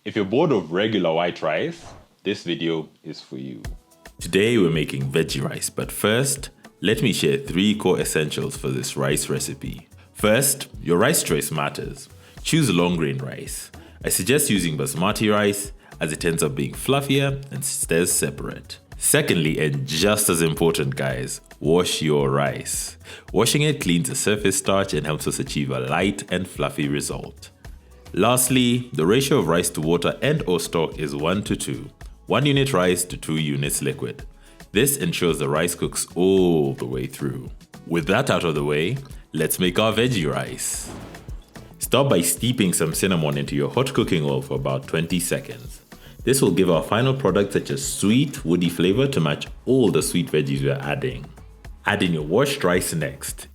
If you're bored of regular white rice, this video is for you. Today we're making veggie rice, but first, let me share 3 core essentials for this rice recipe. First, your rice choice matters. Choose long grain rice. I suggest using basmati rice as it ends up being fluffier and stays separate. Secondly, and just as important guys, wash your rice. Washing it cleans the surface starch and helps us achieve a light and fluffy result. Lastly, the ratio of rice to water and or stock is 1:2. 1 unit rice to 2 units liquid. This ensures the rice cooks all the way through. With that out of the way, let's make our veggie rice. Start by steeping some cinnamon into your hot cooking oil for about 20 seconds. This will give our final product such a sweet, woody flavor to match all the sweet veggies we're adding. Add in your washed rice next.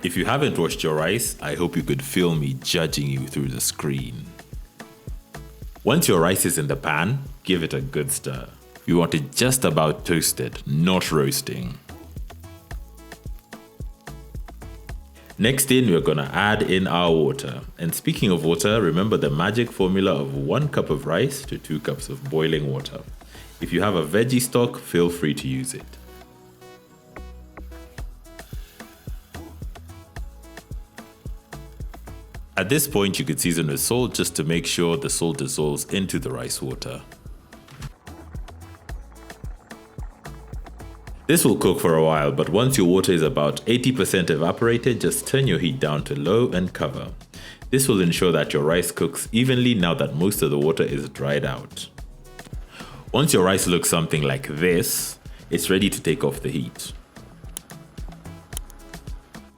If you haven't washed your rice, I hope you could feel me judging you through the screen. Once your rice is in the pan, give it a good stir. You want it just about toasted, not roasting. Next in, we're gonna add in our water. And speaking of water, remember the magic formula of 1 cup of rice to 2 cups of boiling water. If you have a veggie stock, feel free to use it. At this point, you could season with salt just to make sure the salt dissolves into the rice water. This will cook for a while, but once your water is about 80% evaporated, just turn your heat down to low and cover. This will ensure that your rice cooks evenly now that most of the water is dried out. Once your rice looks something like this, it's ready to take off the heat.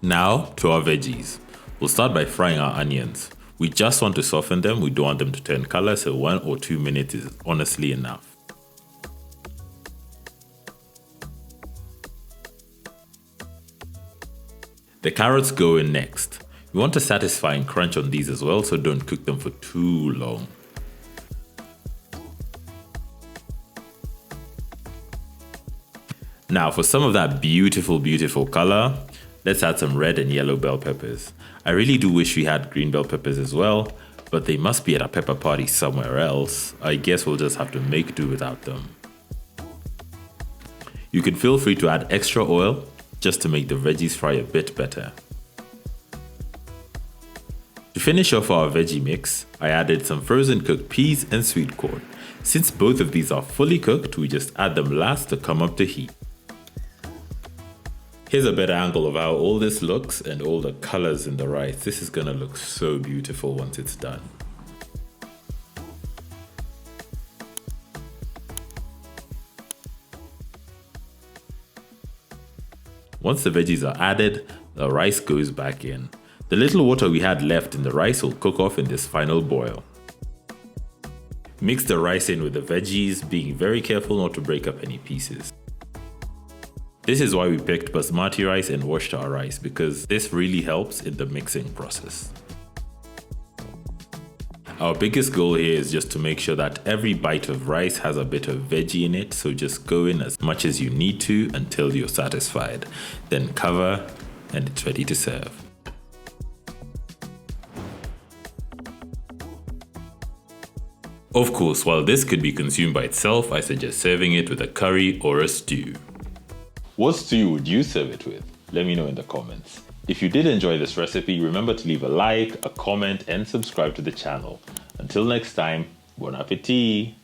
Now to our veggies. We'll start by frying our onions. We just want to soften them, we don't want them to turn color, so 1 or 2 minutes is honestly enough. The carrots go in next. You want a satisfying crunch on these as well, so don't cook them for too long. Now for some of that beautiful color, let's add some red and yellow bell peppers. I really do wish we had green bell peppers as well, but they must be at a pepper party somewhere else. I guess we'll just have to make do without them. You can feel free to add extra oil just to make the veggies fry a bit better. To finish off our veggie mix, I added some frozen cooked peas and sweet corn. Since both of these are fully cooked, we just add them last to come up to heat. Here's a better angle of how all this looks and all the colors in the rice. This is gonna look so beautiful once it's done. Once the veggies are added, the rice goes back in. The little water we had left in the rice will cook off in this final boil. Mix the rice in with the veggies, being very careful not to break up any pieces. This is why we picked basmati rice and washed our rice, because this really helps in the mixing process. Our biggest goal here is just to make sure that every bite of rice has a bit of veggie in it, so just go in as much as you need to until you're satisfied. Then cover and it's ready to serve. Of course, while this could be consumed by itself, I suggest serving it with a curry or a stew. What stew would you serve it with? Let me know in the comments. If you did enjoy this recipe, remember to leave a like, a comment, and subscribe to the channel. Until next time, bon appétit!